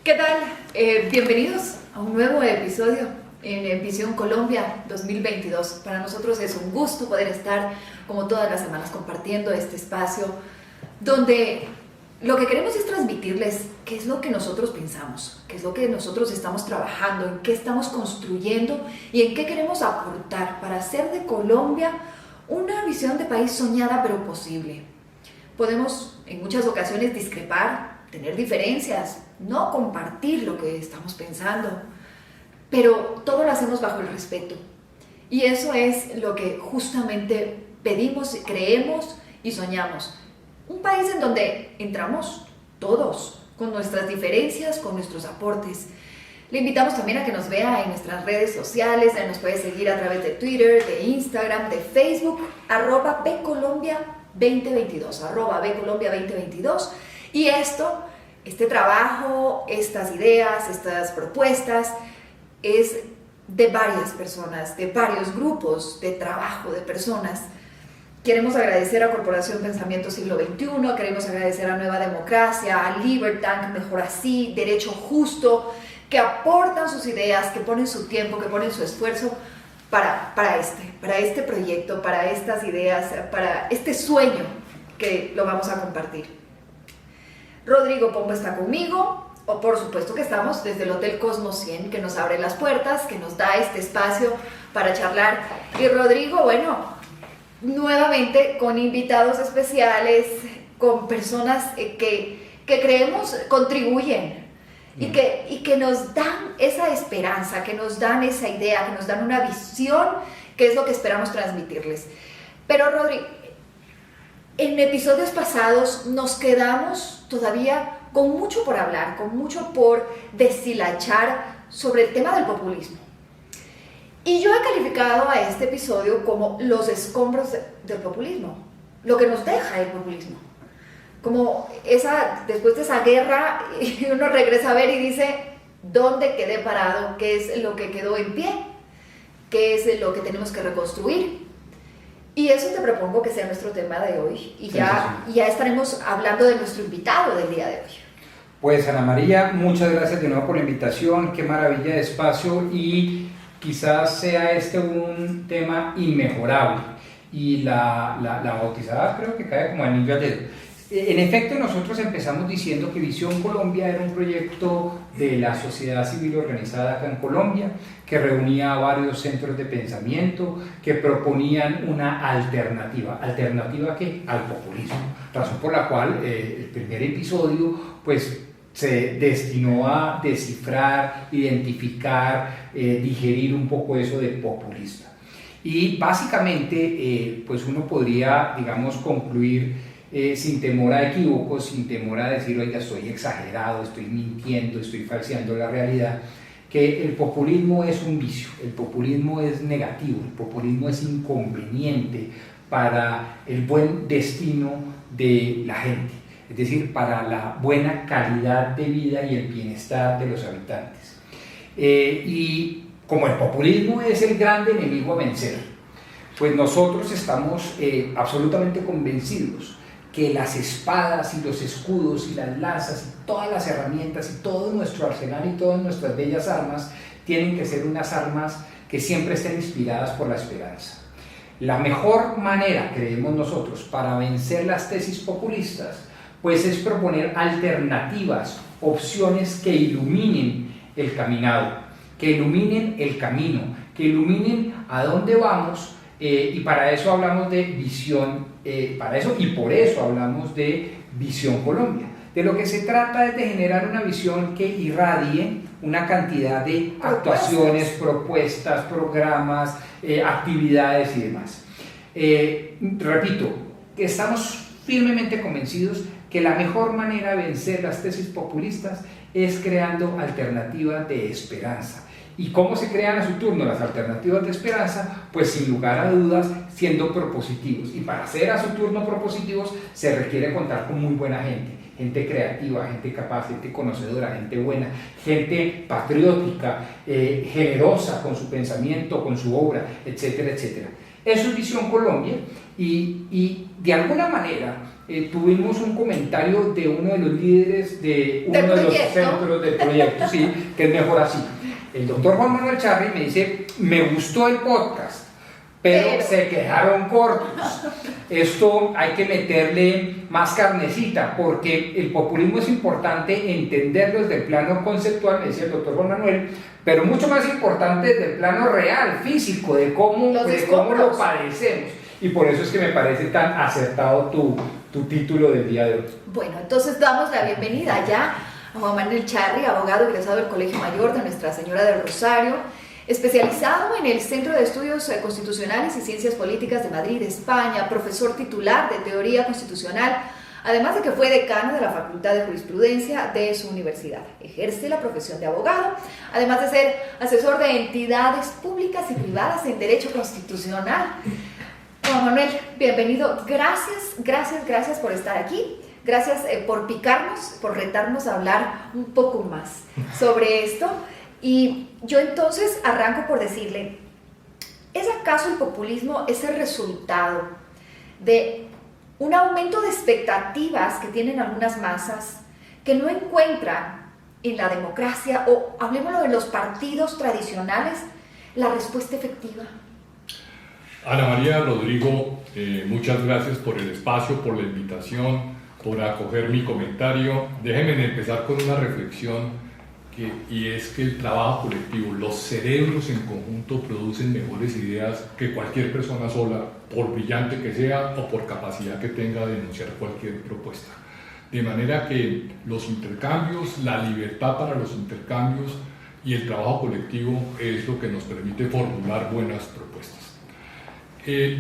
¿Qué tal? Bienvenidos a un nuevo episodio en Visión Colombia 2022. Para nosotros es un gusto poder estar como todas las semanas compartiendo este espacio donde lo que queremos es transmitirles qué es lo que nosotros pensamos, qué es lo que nosotros estamos trabajando, en qué estamos construyendo y en qué queremos aportar para hacer de Colombia una visión de país soñada pero posible. Podemos en muchas ocasiones discrepar, tener diferencias, no compartir lo que estamos pensando, pero todo lo hacemos bajo el respeto. Y eso es lo que justamente pedimos, creemos y soñamos. Un país en donde entramos todos, con nuestras diferencias, con nuestros aportes. Le invitamos también a que nos vea en nuestras redes sociales, nos puede seguir a través de Twitter, de Instagram, de Facebook, @bcolombia2022, @bcolombia2022. Y este trabajo, estas ideas, estas propuestas, es de varias personas, de varios grupos de trabajo, de personas. Queremos agradecer a Corporación Pensamiento Siglo XXI, queremos agradecer a Nueva Democracia, a Libertank, Mejor Así, Derecho Justo, que aportan sus ideas, que ponen su tiempo, que ponen su esfuerzo para este proyecto, para estas ideas, para este sueño que lo vamos a compartir. Rodrigo Pombo está conmigo, o por supuesto que estamos desde el Hotel Cosmos 100, que nos abre las puertas, que nos da este espacio para charlar. Y Rodrigo, bueno, nuevamente con invitados especiales, con personas que creemos contribuyen y que nos dan esa esperanza, que nos dan esa idea, que nos dan una visión, que es lo que esperamos transmitirles. Pero Rodrigo, en episodios pasados nos quedamos todavía con mucho por hablar, con mucho por deshilachar sobre el tema del populismo. Y yo he calificado a este episodio como los escombros del populismo, lo que nos deja el populismo. Como después de esa guerra, uno regresa a ver y dice, ¿dónde quedé parado? ¿Qué es lo que quedó en pie? ¿Qué es lo que tenemos que reconstruir? Y eso te propongo que sea nuestro tema de hoy. Y ya estaremos hablando de nuestro invitado del día de hoy. Pues Ana María, muchas gracias de nuevo por la invitación. Qué maravilla de espacio y quizás sea un tema inmejorable. Y la bautizada creo que cae como anillo al dedo. En efecto, nosotros empezamos diciendo que Visión Colombia era un proyecto de la sociedad civil organizada acá en Colombia, que reunía a varios centros de pensamiento que proponían una alternativa. ¿Alternativa a qué? Al populismo. Razón por la cual el primer episodio pues, se destinó a descifrar, identificar, digerir un poco eso de populista. Y básicamente pues uno podría, digamos, concluir sin temor a equívocos, sin temor a decir, oiga, estoy exagerado, estoy mintiendo, estoy falseando la realidad, que el populismo es un vicio, el populismo es negativo, el populismo es inconveniente para el buen destino de la gente, es decir, para la buena calidad de vida y el bienestar de los habitantes. Y como el populismo es el grande enemigo a vencer, pues nosotros estamos absolutamente convencidos que las espadas y los escudos y las lanzas y todas las herramientas y todo nuestro arsenal y todas nuestras bellas armas tienen que ser unas armas que siempre estén inspiradas por la esperanza. La mejor manera, creemos nosotros, para vencer las tesis populistas, pues es proponer alternativas, opciones que iluminen el caminado, que iluminen el camino, que iluminen a dónde vamos. Y para eso hablamos de visión, por eso hablamos de Visión Colombia. De lo que se trata es de generar una visión que irradie una cantidad de actuaciones, propuestas, programas, actividades y demás. Repito, estamos firmemente convencidos que la mejor manera de vencer las tesis populistas es creando alternativas de esperanza. ¿Y cómo se crean a su turno las alternativas de esperanza? Pues sin lugar a dudas siendo propositivos. Y para ser a su turno propositivos se requiere contar con muy buena gente. Gente creativa, gente capaz, gente conocedora, gente buena, gente patriótica, generosa con su pensamiento, con su obra, etcétera, etcétera. Eso es Visión Colombia y de alguna manera tuvimos un comentario de uno de los líderes de uno de los centros del proyecto, sí, que es mejor así. El doctor Juan Manuel Charri me dice, me gustó el podcast, pero se quedaron cortos. Esto hay que meterle más carnecita, porque el populismo es importante entenderlo desde el plano conceptual, me decía el doctor Juan Manuel, pero mucho más importante desde el plano real, físico, de cómo lo padecemos. Y por eso es que me parece tan acertado tu título del día de hoy. Bueno, entonces damos la bienvenida ya a Juan Manuel Charri, abogado egresado del Colegio Mayor de Nuestra Señora del Rosario, especializado en el Centro de Estudios Constitucionales y Ciencias Políticas de Madrid, España, profesor titular de Teoría Constitucional, además de que fue decano de la Facultad de Jurisprudencia de su universidad. Ejerce la profesión de abogado, además de ser asesor de entidades públicas y privadas en Derecho Constitucional. Juan Manuel, bienvenido. Gracias por estar aquí. Gracias por picarnos, por retarnos a hablar un poco más sobre esto. Y yo entonces arranco por decirle, ¿es acaso el populismo ese resultado de un aumento de expectativas que tienen algunas masas que no encuentran en la democracia, o hablemoslo de los partidos tradicionales, la respuesta efectiva? Ana María, Rodrigo, muchas gracias por el espacio, por la invitación, por acoger mi comentario. Déjenme empezar con una reflexión, y es que el trabajo colectivo, los cerebros en conjunto producen mejores ideas que cualquier persona sola, por brillante que sea o por capacidad que tenga de enunciar cualquier propuesta. De manera que los intercambios, la libertad para los intercambios y el trabajo colectivo es lo que nos permite formular buenas propuestas.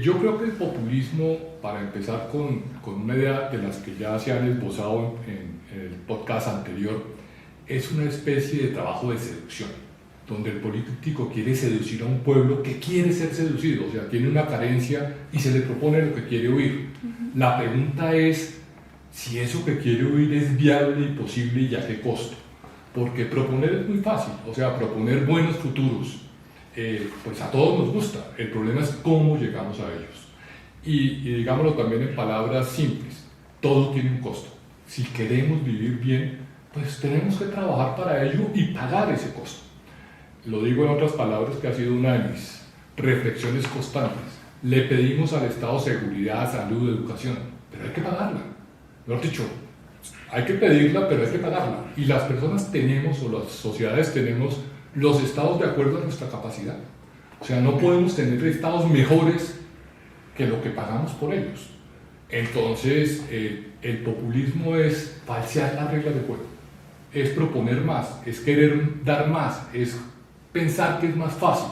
Yo creo que el populismo, para empezar con una idea de las que ya se han esbozado en el podcast anterior, es una especie de trabajo de seducción, donde el político quiere seducir a un pueblo que quiere ser seducido, o sea, tiene una carencia y se le propone lo que quiere oír. La pregunta es si eso que quiere oír es viable y posible y a qué costo. Porque proponer es muy fácil, o sea, proponer buenos futuros, pues a todos nos gusta. El problema es cómo llegamos a ellos. Y digámoslo también en palabras simples, todo tiene un costo. Si queremos vivir bien, pues tenemos que trabajar para ello y pagar ese costo. Lo digo en otras palabras, que ha sido una de mis reflexiones constantes. Le pedimos al Estado seguridad, salud, educación, pero hay que pagarla. Mejor dicho, hay que pedirla, pero hay que pagarla. Y las personas tenemos, o las sociedades tenemos, los estados de acuerdo a nuestra capacidad. O sea, no podemos tener estados mejores que lo que pagamos por ellos. Entonces, el populismo es falsear las reglas del juego. Es proponer más, es querer dar más, es pensar que es más fácil.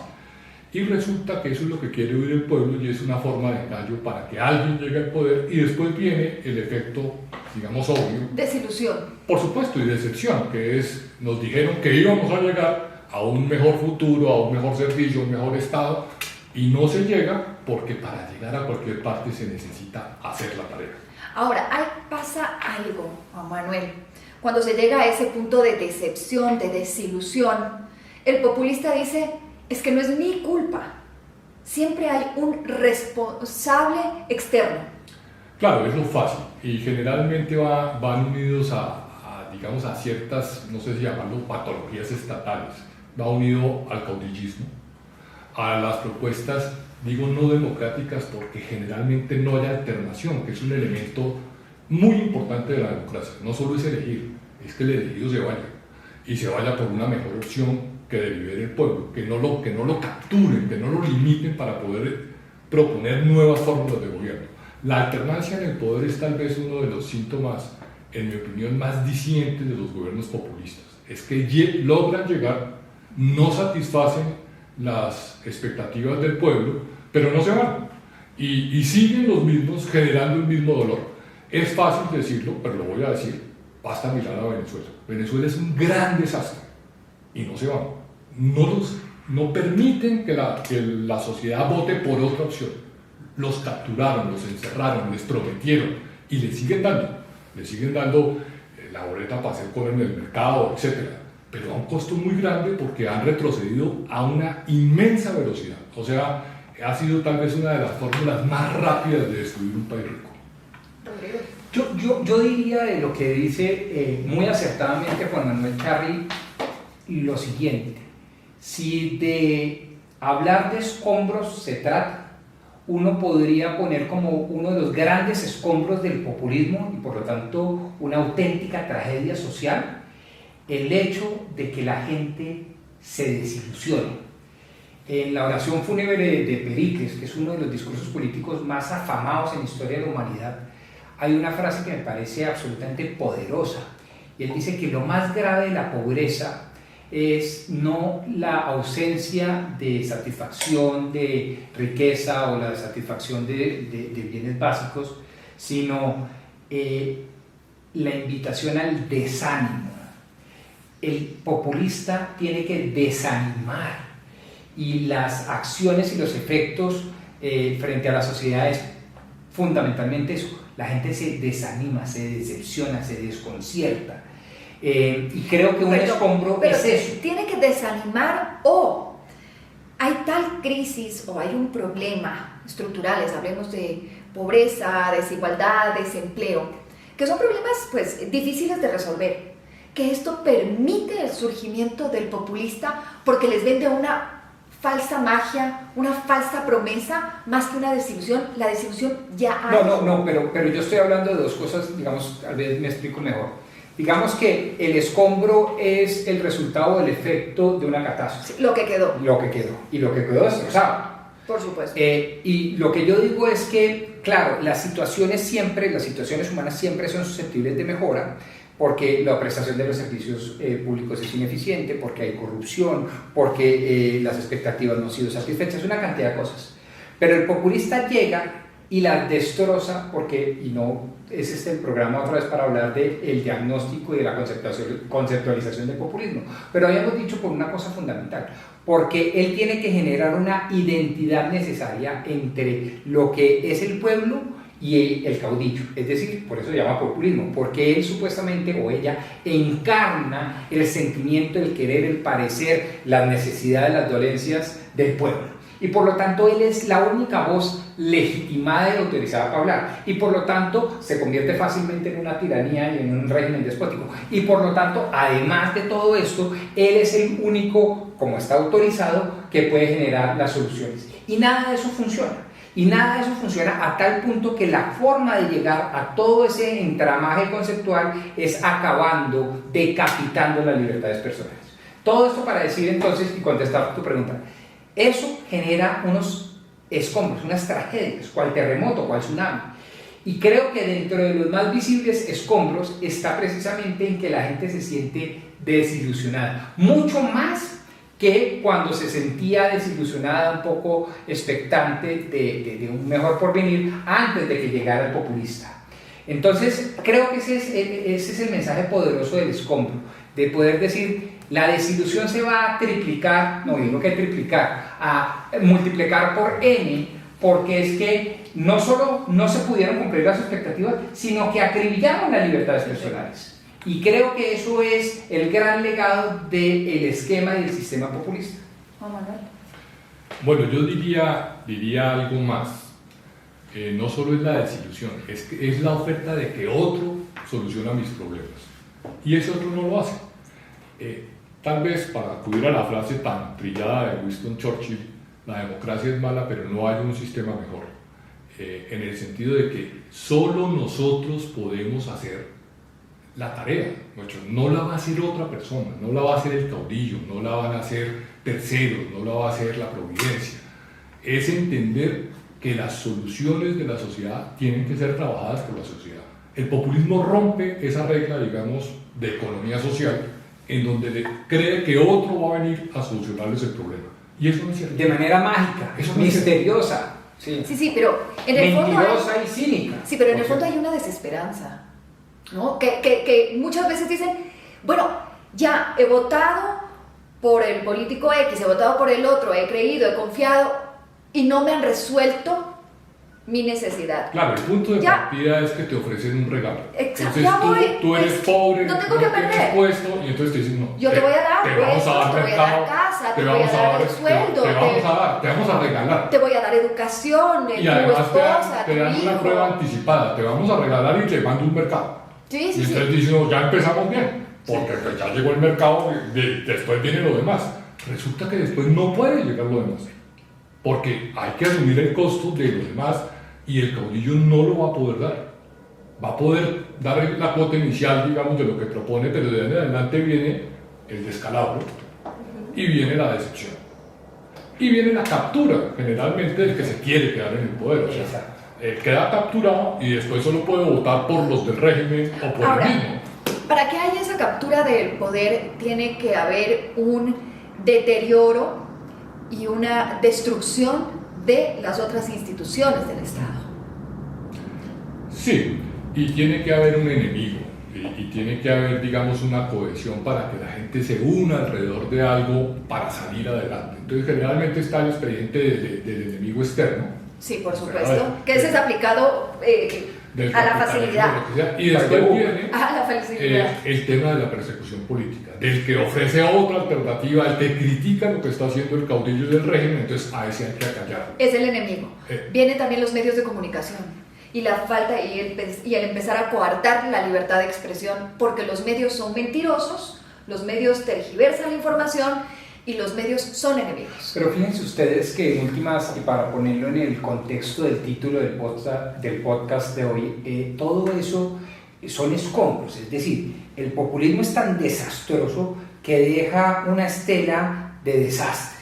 Y resulta que eso es lo que quiere oír el pueblo y es una forma de engaño para que alguien llegue al poder, y después viene el efecto, digamos, obvio. Desilusión. Por supuesto, y decepción, que es, nos dijeron que íbamos a llegar a un mejor futuro, a un mejor servicio, a un mejor estado, y no se llega porque para llegar a cualquier parte se necesita hacer la tarea. Ahora, ahí pasa algo, Juan Manuel. Cuando se llega a ese punto de decepción, de desilusión, el populista dice, es que no es mi culpa. Siempre hay un responsable externo. Claro, es lo fácil, y generalmente van unidos digamos, a ciertas, no sé si llamarlo patologías estatales. Va unido al caudillismo, a las propuestas, digo, no democráticas, porque generalmente no hay alternación, que es un elemento muy importante de la democracia. No solo es elegir, es que el elegido se vaya, y se vaya por una mejor opción que delibere el pueblo, que no lo capturen, que no lo limiten para poder proponer nuevas fórmulas de gobierno. La alternancia en el poder es tal vez uno de los síntomas, en mi opinión, más dicientes de los gobiernos populistas. Es que logran llegar, no satisfacen las expectativas del pueblo, pero no se van. Y siguen los mismos generando el mismo dolor. Es fácil decirlo, pero lo voy a decir. Basta mirar a Venezuela. Venezuela es un gran desastre y no se van. No permiten que la sociedad vote por otra opción. Los capturaron, los encerraron, les prometieron y les siguen dando la boleta para hacer comer en el mercado, etc. Pero a un costo muy grande, porque han retrocedido a una inmensa velocidad. O sea, ha sido tal vez una de las fórmulas más rápidas de destruir un país rico. Yo diría de lo que dice muy acertadamente Juan Manuel Charri lo siguiente: si de hablar de escombros se trata, uno podría poner como uno de los grandes escombros del populismo y por lo tanto una auténtica tragedia social el hecho de que la gente se desilusione. En la oración fúnebre de Pericles, que es uno de los discursos políticos más afamados en la historia de la humanidad, hay una frase que me parece absolutamente poderosa, y él dice que lo más grave de la pobreza es no la ausencia de satisfacción de riqueza o la satisfacción de bienes básicos, sino la invitación al desánimo. El populista tiene que desanimar, y las acciones y los efectos frente a la sociedad es fundamentalmente eso. La gente se desanima, se decepciona, se desconcierta. Y creo que un escombro es eso. Tiene que desanimar, o hay tal crisis o hay un problema estructurales, hablemos de pobreza, desigualdad, desempleo, que son problemas pues difíciles de resolver, que esto permite el surgimiento del populista porque les vende una falsa magia, una falsa promesa, más que una desilusión. La desilusión ya hay. No, pero yo estoy hablando de dos cosas, digamos, tal vez me explico mejor. Digamos que el escombro es el resultado del efecto de una catástrofe. Sí, lo que quedó. Y lo que quedó destrozado. Por supuesto. Y lo que yo digo es que, claro, las situaciones humanas siempre son susceptibles de mejora, porque la prestación de los servicios públicos es ineficiente, porque hay corrupción, porque las expectativas no han sido satisfechas, una cantidad de cosas. Pero el populista llega y la destroza porque, y no es este el programa otra vez para hablar del diagnóstico y de la conceptualización del populismo, pero habíamos dicho por una cosa fundamental, porque él tiene que generar una identidad necesaria entre lo que es el pueblo y el caudillo, es decir, por eso se llama populismo, porque él supuestamente o ella encarna el sentimiento, el querer, el parecer, las necesidades, las dolencias del pueblo. Y por lo tanto él es la única voz legitimada y autorizada para hablar, y por lo tanto se convierte fácilmente en una tiranía y en un régimen despótico, y por lo tanto, además de todo esto, él es el único, como está autorizado, que puede generar las soluciones, y nada de eso funciona. Y nada de eso funciona a tal punto que la forma de llegar a todo ese entramaje conceptual es acabando, decapitando las libertades personales. Todo esto para decir entonces, y contestar tu pregunta, eso genera unos escombros, unas tragedias, cual terremoto, cual tsunami. Y creo que dentro de los más visibles escombros está precisamente en que la gente se siente desilusionada, mucho más que cuando se sentía desilusionada, un poco expectante de un mejor porvenir antes de que llegara el populista. Entonces creo que ese es el mensaje poderoso del escombro, de poder decir, la desilusión se va a triplicar, no digo que triplicar, a multiplicar por n, porque es que no solo no se pudieron cumplir las expectativas, sino que acribillaron las libertades personales. Y creo que eso es el gran legado del esquema y del sistema populista. Juan Manuel. Bueno, yo diría algo más. No solo es la desilusión, es la oferta de que otro soluciona mis problemas. Y ese otro no lo hace. Tal vez para acudir a la frase tan trillada de Winston Churchill, la democracia es mala, pero no hay un sistema mejor. En el sentido de que solo nosotros podemos hacer la tarea, no la va a hacer otra persona, no la va a hacer el caudillo, no la van a hacer terceros, no la va a hacer la providencia. Es entender que las soluciones de la sociedad tienen que ser trabajadas por la sociedad. El populismo rompe esa regla, digamos, de economía social, en donde cree que otro va a venir a solucionarles el problema. Y eso no es cierto. De manera mágica, eso no misteriosa. Sí, pero en el fondo mentirosa y cínica. Sí, pero en el fondo hay una desesperanza, ¿no? Que muchas veces dicen, bueno, ya he votado por el político X, he votado por el otro, he creído, he confiado y no me han resuelto mi necesidad. Claro, el punto de Ya. partida es que te ofrecen un regalo. Exacto, Entonces ya voy, tú eres es que pobre, no tengo que tienes perder. puesto, y entonces te dicen, no, Yo te voy a dar te vamos a puestos, dar te voy a mercado, dar casa, te voy vamos a dar el te sueldo, te vamos a regalar. te voy a dar educación, Y tu además esposa, te tu dan una hijo. prueba anticipada, te vamos a regalar y te mando un mercado. Sí, Y sí, sí. entonces dicen, no, ya empezamos bien, porque pues, ya llegó el mercado, después viene lo demás. Resulta que después no puede llegar lo demás, porque hay que asumir el costo de lo demás y el caudillo no lo va a poder dar. Va a poder dar la cuota inicial, digamos, de lo que propone, pero de ahí en adelante viene el descalabro y viene la decepción. Y viene la captura, generalmente, del que se quiere quedar en el poder. O sea, Exacto. queda capturado y después solo puede votar por los del régimen o por Ahora, el mismo. para que haya esa captura del poder tiene que haber un deterioro y una destrucción de las otras instituciones del Estado. Sí, y tiene que haber un enemigo y tiene que haber, digamos, una cohesión para que la gente se una alrededor de algo para salir adelante. Entonces, generalmente está el expediente del enemigo externo. Sí, por O sea, supuesto, que ese es aplicado del a la capitalismo, facilidad. lo que sea. Y después viene A la facilidad. el tema de la persecución política, del que ofrece otra alternativa, el que critica lo que está haciendo el caudillo del régimen, entonces a ese hay que acallar. Es el enemigo. Eh. Vienen también los medios de comunicación y la falta y el empezar a coartar la libertad de expresión porque los medios son mentirosos, los medios tergiversan la información y los medios son enemigos. Pero fíjense ustedes que en últimas, y para ponerlo en el contexto del título del podcast de hoy, todo eso son escombros, es decir, el populismo es tan desastroso que deja una estela de desastre.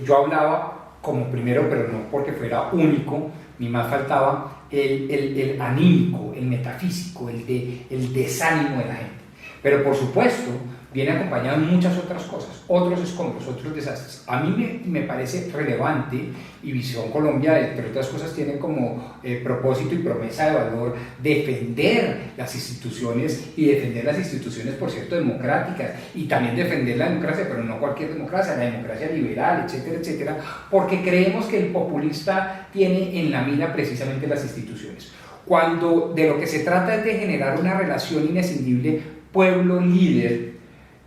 Yo hablaba como primero, pero no porque fuera único, ni más faltaba, el anímico, el metafísico, el desánimo de la gente. Pero por supuesto, viene acompañado de muchas otras cosas, otros escombros, otros desastres. A mí me parece relevante, y Visión Colombia, entre otras cosas, tiene como propósito y promesa de valor defender las instituciones, y defender las instituciones, por cierto, democráticas, y también defender la democracia, pero no cualquier democracia, la democracia liberal, etcétera, etcétera, porque creemos que el populista tiene en la mira precisamente las instituciones. Cuando de lo que se trata es de generar una relación inescindible pueblo-líder,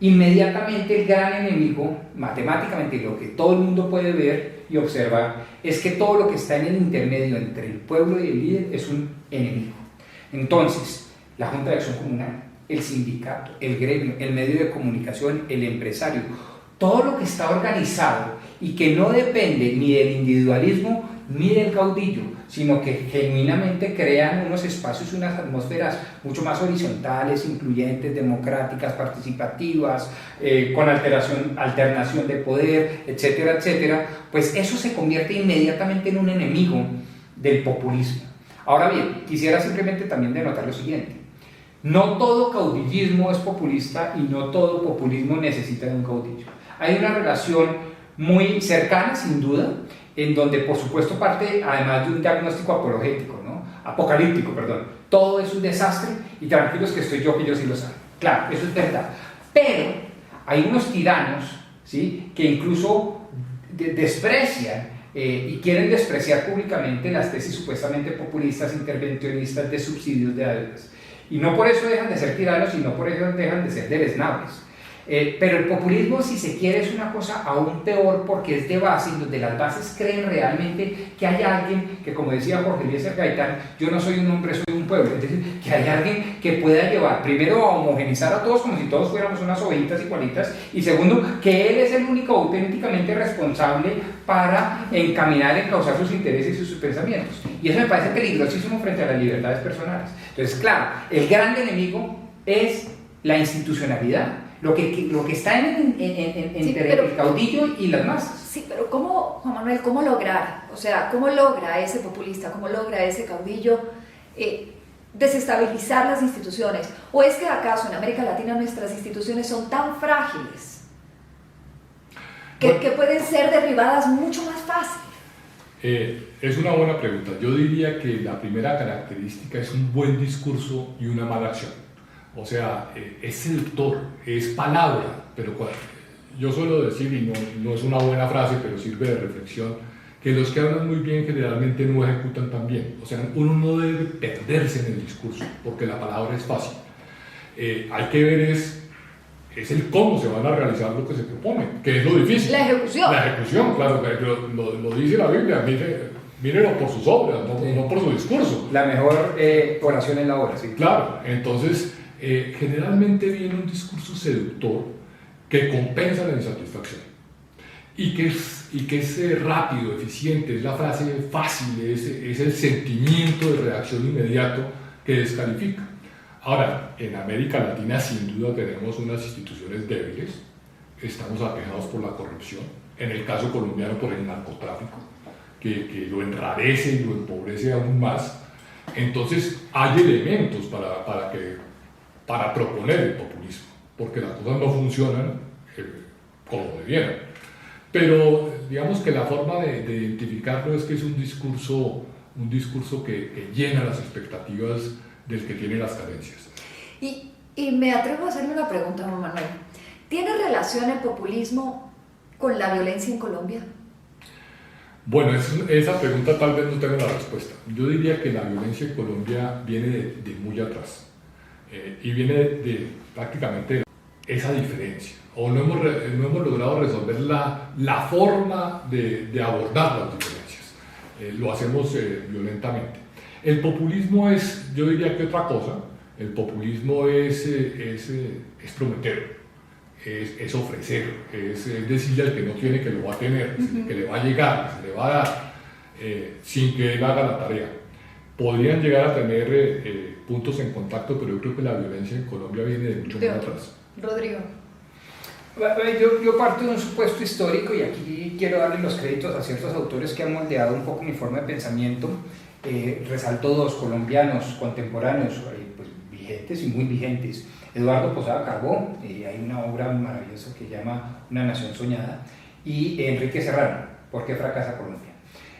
inmediatamente el gran enemigo, matemáticamente, lo que todo el mundo puede ver y observar, es que todo lo que está en el intermedio entre el pueblo y el líder es un enemigo. Entonces, la Junta de Acción Comunal, el sindicato, el gremio, el medio de comunicación, el empresario, todo lo que está organizado y que no depende ni del individualismo ni del caudillo, sino que genuinamente crean unos espacios y unas atmósferas mucho más horizontales, incluyentes, democráticas, participativas, con alternación de poder, etcétera, etcétera, pues eso se convierte inmediatamente en un enemigo del populismo. Ahora bien, quisiera simplemente también denotar lo siguiente: no todo caudillismo es populista y no todo populismo necesita de un caudillo. Hay una relación muy cercana, sin duda, en donde por supuesto parte además de un diagnóstico apocalíptico, todo es un desastre y tranquilos que estoy yo, que ellos sí lo saben. Claro, eso es verdad. Pero hay unos tiranos, ¿sí?, que incluso desprecian y quieren despreciar públicamente las tesis supuestamente populistas, intervencionistas de subsidios de deudas. Y no por eso dejan de ser tiranos, y no por eso dejan de ser deleznables. Pero el populismo, si se quiere, es una cosa aún peor, porque es de base, y donde las bases creen realmente que hay alguien que, como decía Jorge Eliezer Gaitán, yo no soy un hombre, soy un pueblo. Es decir, que hay alguien que pueda llevar, primero, a homogenizar a todos como si todos fuéramos unas ovejitas igualitas, y segundo, que él es el único auténticamente responsable para encaminar, encauzar sus intereses y sus pensamientos. Y eso me parece peligrosísimo frente a las libertades personales. Entonces, claro, el gran enemigo es la institucionalidad. Lo que está entre el caudillo y las masas. Sí, pero ¿cómo, Juan Manuel, cómo lograr? O sea, ¿cómo logra ese populista, cómo logra ese caudillo desestabilizar las instituciones? ¿O es que acaso en América Latina nuestras instituciones son tan frágiles que pueden ser derribadas mucho más fácil? Es una buena pregunta. Yo diría que la primera característica es un buen discurso y una mala acción. O sea, es seductor, es palabra, pero yo suelo decir, y no es una buena frase, pero sirve de reflexión, que los que hablan muy bien generalmente no ejecutan tan bien. O sea, uno no debe perderse en el discurso, porque la palabra es fácil. Hay que ver es el cómo se van a realizar lo que se propone, que es lo difícil. La ejecución. La ejecución, claro, lo dice la Biblia, mírenlo por sus obras, no por su discurso. La mejor oración es la obra, sí. Claro, entonces generalmente viene un discurso seductor que compensa la insatisfacción y que es rápido, eficiente, es la frase fácil, es el sentimiento de reacción inmediato que descalifica. Ahora, en América Latina sin duda tenemos unas instituciones débiles, estamos aquejados por la corrupción, en el caso colombiano por el narcotráfico, que lo enrarece y lo empobrece aún más. Entonces hay elementos para proponer el populismo, porque las cosas no funcionan como debieran. Pero digamos que la forma de identificarlo es que es un discurso que llena las expectativas del que tiene las carencias. Y me atrevo a hacerle una pregunta, Juan Manuel. ¿Tiene relación el populismo con la violencia en Colombia? Bueno, esa pregunta tal vez no tenga la respuesta. Yo diría que la violencia en Colombia viene de muy atrás y viene de prácticamente esa diferencia. O no hemos logrado resolver la forma de abordar las diferencias. Lo hacemos violentamente. El populismo es, yo diría que otra cosa. El populismo es prometer. Es ofrecer, es decirle al que no tiene que lo va a tener, que le va a llegar, que se le va a dar, sin que él haga la tarea. Podrían llegar a tener puntos en contacto, pero yo creo que la violencia en Colombia viene de mucho más atrás. Rodrigo. Yo parto de un supuesto histórico y aquí quiero darle los créditos a ciertos autores que han moldeado un poco mi forma de pensamiento. Resalto dos colombianos contemporáneos, pues, vigentes y muy vigentes. Eduardo Posada Carbó, hay una obra maravillosa que llama Una nación soñada, y Enrique Serrano, ¿Por qué fracasa Colombia?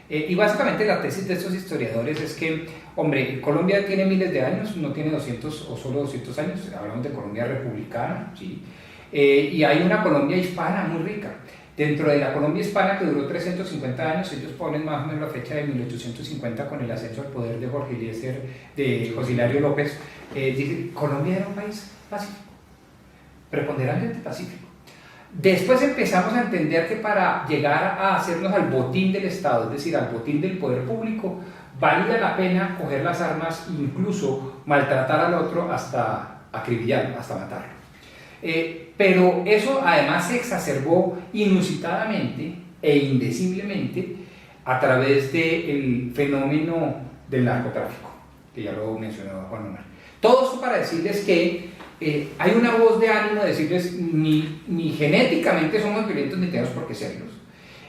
Y básicamente la tesis de estos historiadores es que, hombre, Colombia tiene miles de años, no tiene 200 o solo 200 años, hablamos de Colombia republicana, ¿sí? Y hay una Colombia hispana muy rica. Dentro de la Colombia hispana, que duró 350 años, ellos ponen más o menos la fecha de 1850 con el ascenso al poder de Jorge Eliezer, de José Hilario López. Dice, Colombia era un país pacífico, preponderantemente pacífico. Después empezamos a entender que para llegar a hacernos al botín del Estado, es decir, al botín del poder público, valía la pena coger las armas e incluso maltratar al otro hasta acribillarlo, hasta matarlo. Pero eso además se exacerbó inusitadamente e indeciblemente a través del fenómeno del narcotráfico, que ya lo mencionó Juan Manuel. Todo esto para decirles que hay una voz de ánimo de decirles ni genéticamente somos violentos ni tenemos por qué serlos,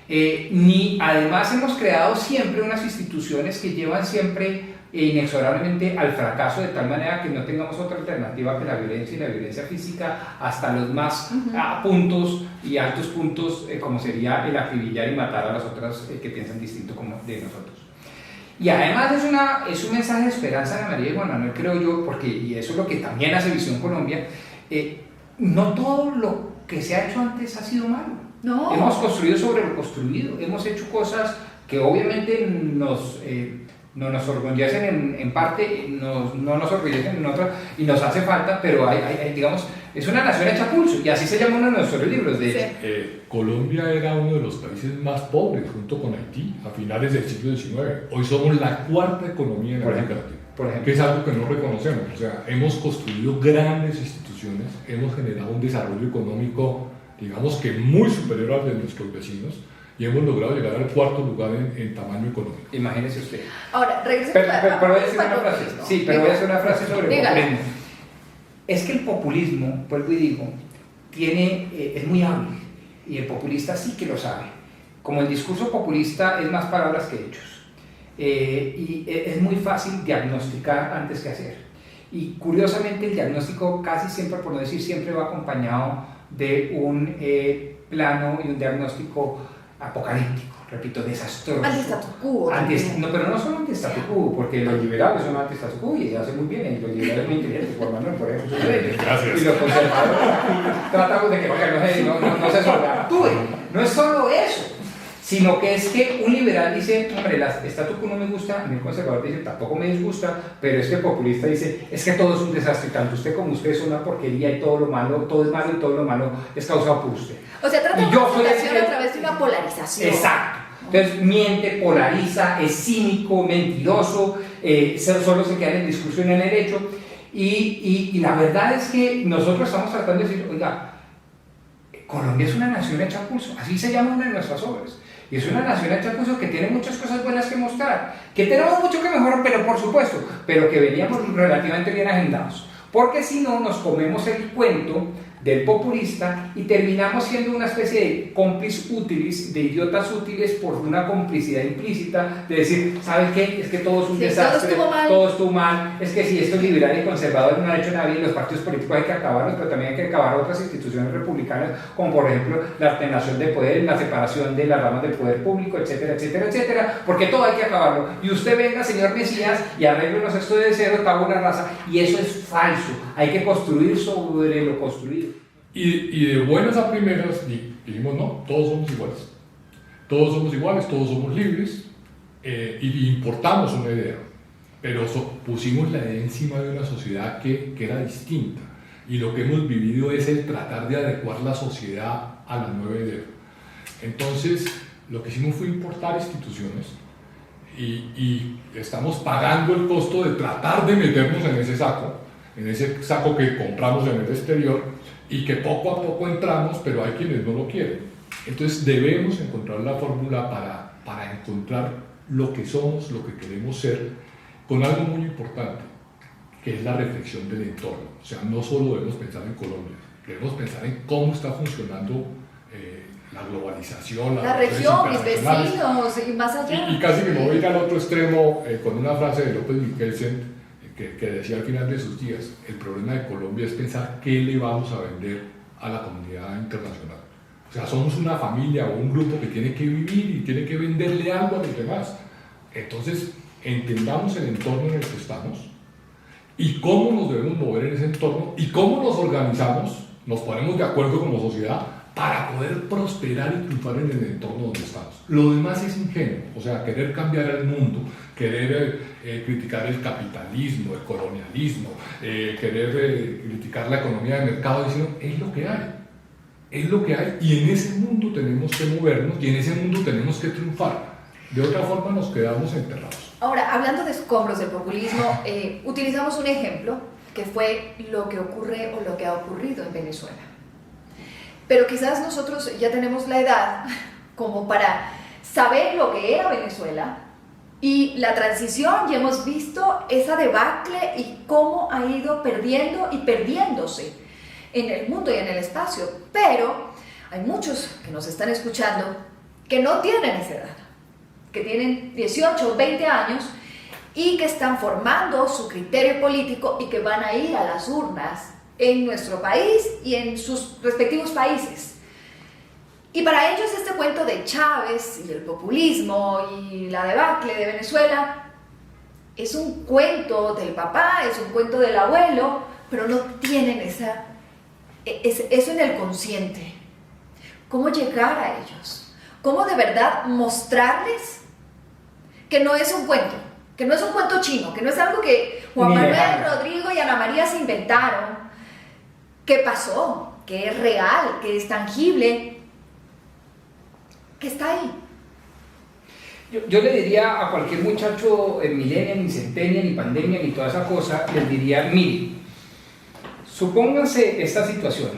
ni además hemos creado siempre unas instituciones que llevan siempre inexorablemente al fracaso, de tal manera que no tengamos otra alternativa que la violencia, y la violencia física hasta los más puntos y altos puntos, como sería el acribillar y matar a las otras que piensan distinto como de nosotros. Y además es un mensaje de esperanza, Ana María y Juan Manuel, creo yo, porque, y eso es lo que también hace Visión Colombia, no todo lo que se ha hecho antes ha sido malo. No. Hemos construido sobre lo construido, hemos hecho cosas que obviamente no nos orgullecen en parte, no nos orgullecen en otras, y nos hace falta, pero digamos, es una nación hecha a pulso, y así se llama uno de nuestros libros. Colombia era uno de los países más pobres, junto con Haití, a finales del siglo XIX. Hoy somos la cuarta economía en América Latina, que es algo que no reconocemos. O sea, hemos construido grandes instituciones, hemos generado un desarrollo económico, digamos que muy superior al de nuestros vecinos, y hemos logrado llegar al cuarto lugar en tamaño económico. Imagínese usted. Ahora, regresemos pero voy a decir una frase. Sí, pero voy a decir una frase sobre el populismo. Es que el populismo, vuelvo y digo, es muy hábil, y el populista sí que lo sabe. Como el discurso populista es más palabras que hechos, y es muy fácil diagnosticar antes que hacer. Y curiosamente el diagnóstico casi siempre, por no decir siempre, va acompañado de un plano y un diagnóstico apocalíptico, repito, desastroso. Anti-statu quo. No, pero no solo anti-statu quo, porque los liberales son anti-statu quo y hacen muy bien, y los liberales muy inteligentes, por Manuel, por ejemplo. Gracias. Y los conservadores tratamos de que no se sobreactúe. No es solo eso, sino que es que un liberal dice, hombre, el statu quo no me gusta, y el conservador dice, tampoco me disgusta, pero este populista dice, es que todo es un desastre, tanto usted como usted es una porquería y todo lo malo, todo es malo y todo lo malo es causado por usted. O sea, trata de Y una yo soy confrontación el- a través de una polarización. Exacto. Entonces miente, polariza, es cínico, mentiroso, solo se queda en el discurso y en el derecho. Y la verdad es que nosotros estamos tratando de decir, oiga, Colombia es una nación hecha pulso, así se llama una de nuestras obras. Y es una nación hecha pulso que tiene muchas cosas buenas que mostrar, que tenemos mucho que mejorar, pero por supuesto, pero que veníamos relativamente bien agendados. Porque si no, nos comemos el cuento del populista y terminamos siendo una especie de cómplices útiles, de idiotas útiles por una complicidad implícita de decir, ¿saben qué? Es que todo es un Sí, desastre, todo estuvo mal, es que si estos liberales y conservadores no han hecho nada bien, los partidos políticos hay que acabarlos, pero también hay que acabar otras instituciones republicanas, como por ejemplo la ordenación de poder, la separación de las ramas del poder público, etcétera, etcétera, etcétera, porque todo hay que acabarlo. Y usted venga, señor Mesías, y arréglenos esto de cero, está una raza, y eso es falso, hay que construir sobre lo construido. Y de buenas a primeras dijimos, no, todos somos iguales. Todos somos iguales, todos somos libres, y importamos una idea. Pero pusimos la idea encima de una sociedad que era distinta. Y lo que hemos vivido es el tratar de adecuar la sociedad a la nueva idea. Entonces, lo que hicimos fue importar instituciones y estamos pagando el costo de tratar de meternos en ese saco que compramos en el exterior, y que poco a poco entramos, pero hay quienes no lo quieren. Entonces debemos encontrar la fórmula para encontrar lo que somos, lo que queremos ser, con algo muy importante, que es la reflexión del entorno. O sea, no solo debemos pensar en Colombia, debemos pensar en cómo está funcionando la globalización, La región, mis vecinos y más allá. Y casi que me voy a ir al otro extremo con una frase de López Michelsen, que decía al final de sus días, el problema de Colombia es pensar qué le vamos a vender a la comunidad internacional. O sea, somos una familia o un grupo que tiene que vivir y tiene que venderle algo a los demás. Entonces, entendamos el entorno en el que estamos y cómo nos debemos mover en ese entorno y cómo nos organizamos, nos ponemos de acuerdo como sociedad para poder prosperar y triunfar en el entorno donde estamos. Lo demás es ingenuo, o sea, querer cambiar el mundo, querer criticar el capitalismo, el colonialismo, querer criticar la economía de mercado, diciendo, es lo que hay, y en ese mundo tenemos que movernos, y en ese mundo tenemos que triunfar. De otra forma nos quedamos enterrados. Ahora, hablando de escombros del populismo, utilizamos un ejemplo que fue lo que ocurre o lo que ha ocurrido en Venezuela. Pero quizás nosotros ya tenemos la edad como para saber lo que era Venezuela y la transición, y hemos visto esa debacle y cómo ha ido perdiendo y perdiéndose en el mundo y en el espacio. Pero hay muchos que nos están escuchando que no tienen esa edad, que tienen 18 o 20 años y que están formando su criterio político y que van a ir a las urnas en nuestro país y en sus respectivos países. Y para ellos este cuento de Chávez y el populismo y la debacle de Venezuela es un cuento del papá, es un cuento del abuelo, pero no tienen eso en el consciente. ¿Cómo llegar a ellos? ¿Cómo de verdad mostrarles que no es un cuento? Que no es un cuento chino, que no es algo que Juan Manuel, Rodrigo y Ana María se inventaron, que pasó, que es real, que es tangible, que está ahí. Yo le diría a cualquier muchacho millennial, ni centennial, ni pandemia, ni toda esa cosa, les diría, mire, supónganse esta situación,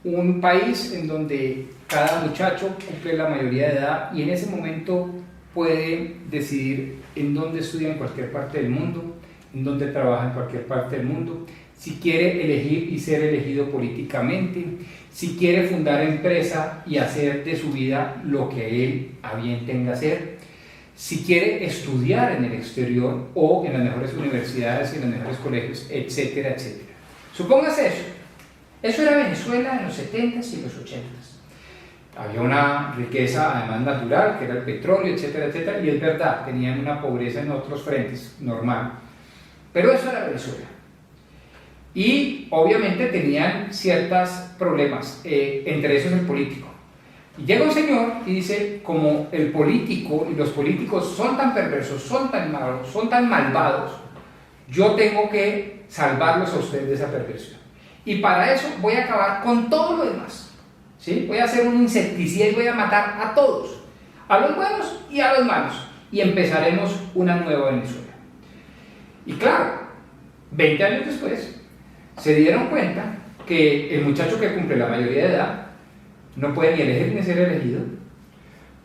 un país en donde cada muchacho cumple la mayoría de edad y en ese momento puede decidir en dónde estudia en cualquier parte del mundo, en dónde trabaja en cualquier parte del mundo, si quiere elegir y ser elegido políticamente, si quiere fundar empresa y hacer de su vida lo que él a bien tenga hacer, si quiere estudiar en el exterior o en las mejores universidades y en los mejores colegios, etcétera, etcétera. Supóngase eso. Eso era Venezuela en los 70s y los 80s. Había una riqueza además natural, que era el petróleo, etcétera, etcétera, y es verdad, tenían una pobreza en otros frentes, normal. Pero eso era Venezuela. Y obviamente tenían ciertos problemas, entre esos el político. Y llega un señor y dice, como el político y los políticos son tan perversos, son tan malos, son tan malvados, yo tengo que salvarlos a ustedes de esa perversión. Y para eso voy a acabar con todo lo demás, ¿sí? Voy a hacer un insecticida y voy a matar a todos, a los buenos y a los malos. Y empezaremos una nueva Venezuela. Y claro, 20 años después, se dieron cuenta que el muchacho que cumple la mayoría de edad no puede ni elegir ni ser elegido,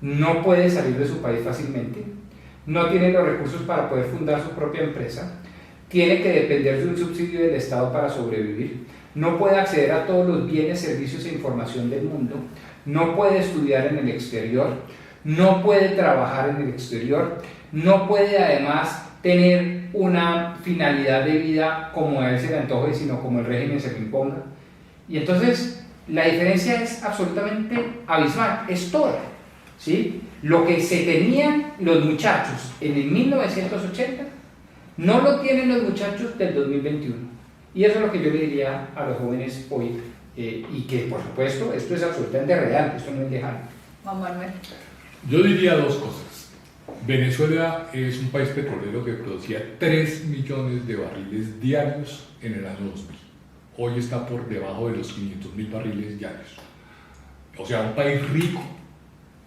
no puede salir de su país fácilmente, no tiene los recursos para poder fundar su propia empresa, tiene que depender de un subsidio del Estado para sobrevivir, no puede acceder a todos los bienes, servicios e información del mundo, no puede estudiar en el exterior, no puede trabajar en el exterior, no puede además tener una finalidad de vida como a él se le antoje, sino como el régimen se le imponga. Y entonces la diferencia es absolutamente abismal, es toda, ¿sí? Lo que se tenían los muchachos en el 1980 no lo tienen los muchachos del 2021. Y eso es lo que yo le diría a los jóvenes hoy, y que por supuesto esto es absolutamente real, esto no es lejano. Juan Manuel. Yo diría dos cosas. Venezuela es un país petrolero que producía 3 millones de barriles diarios en el año 2000. Hoy está por debajo de los 500.000 barriles diarios. O sea, un país rico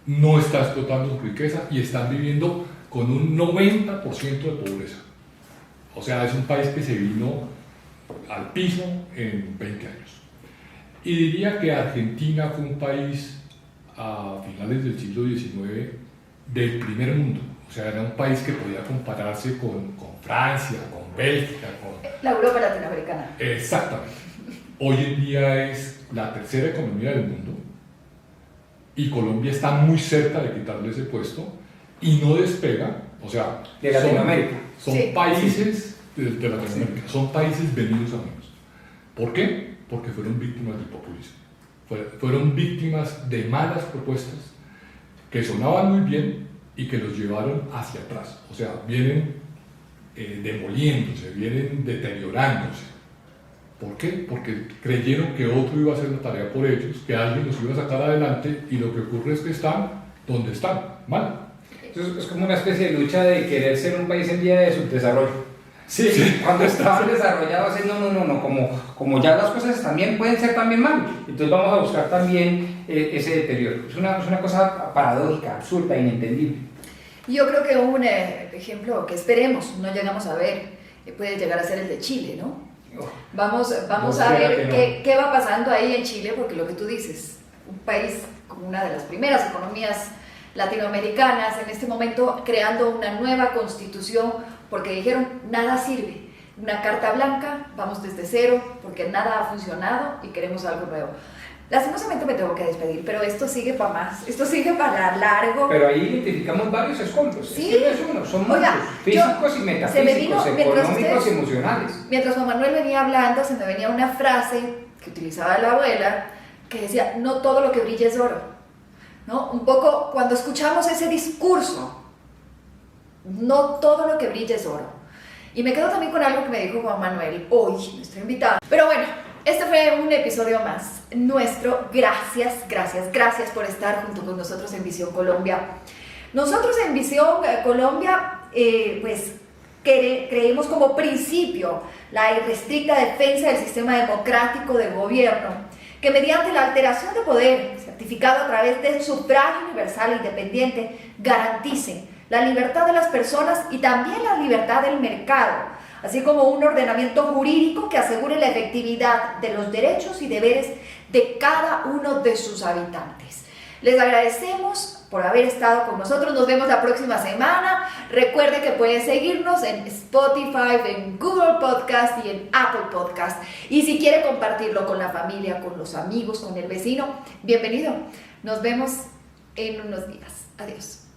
no está explotando su riqueza y están viviendo con un 90% de pobreza. O sea, es un país que se vino al piso en 20 años. Y diría que Argentina fue un país a finales del siglo XIX del primer mundo. O sea, era un país que podía compararse con Francia, con Bélgica, con... La Europa latinoamericana. Exactamente. Hoy en día es la tercera economía del mundo y Colombia está muy cerca de quitarle ese puesto y no despega. O sea, De Latinoamérica. Son Sí. países de Latinoamérica, son países venidos a menos. ¿Por qué? Porque fueron víctimas del populismo. Fueron víctimas de malas propuestas que sonaban muy bien y que los llevaron hacia atrás. O sea, vienen demoliéndose, vienen deteriorándose. ¿Por qué? Porque creyeron que otro iba a hacer la tarea por ellos, que alguien los iba a sacar adelante y lo que ocurre es que están donde están, mal. Entonces, es como una especie de lucha de querer ser un país en vía de subdesarrollo. Sí. Cuando estaban desarrollados, no, como ya las cosas también pueden ser también mal, entonces vamos a buscar también ese deterioro. Es una cosa paradójica, absurda, inentendible. Yo creo que un ejemplo que esperemos no llegamos a ver puede llegar a ser el de Chile, ¿no? Vamos a ver qué va pasando ahí en Chile, porque lo que tú dices, un país como una de las primeras economías latinoamericanas, en este momento creando una nueva constitución, porque dijeron, nada sirve, una carta blanca, vamos desde cero, porque nada ha funcionado y queremos algo nuevo. Lastimosamente me tengo que despedir, pero esto sigue para más, esto sigue para largo. Pero ahí identificamos varios escombros. Sí. Es que no es uno, son muchos, físicos y metafísicos, económicos y emocionales. Mientras Juan Manuel venía hablando, se me venía una frase que utilizaba la abuela, que decía, no todo lo que brilla es oro, ¿no? Un poco cuando escuchamos ese discurso, no todo lo que brilla es oro. Y me quedo también con algo que me dijo Juan Manuel hoy, nuestro invitado. Pero bueno, este fue un episodio más nuestro. Gracias por estar junto con nosotros en Visión Colombia. Nosotros en Visión Colombia, pues creemos como principio la irrestricta defensa del sistema democrático del gobierno, que mediante la alteración de poder, certificado a través del sufragio universal e independiente, garantice la libertad de las personas y también la libertad del mercado, así como un ordenamiento jurídico que asegure la efectividad de los derechos y deberes de cada uno de sus habitantes. Les agradecemos por haber estado con nosotros. Nos vemos la próxima semana. Recuerde que pueden seguirnos en Spotify, en Google Podcast y en Apple Podcast. Y si quiere compartirlo con la familia, con los amigos, con el vecino, bienvenido. Nos vemos en unos días. Adiós.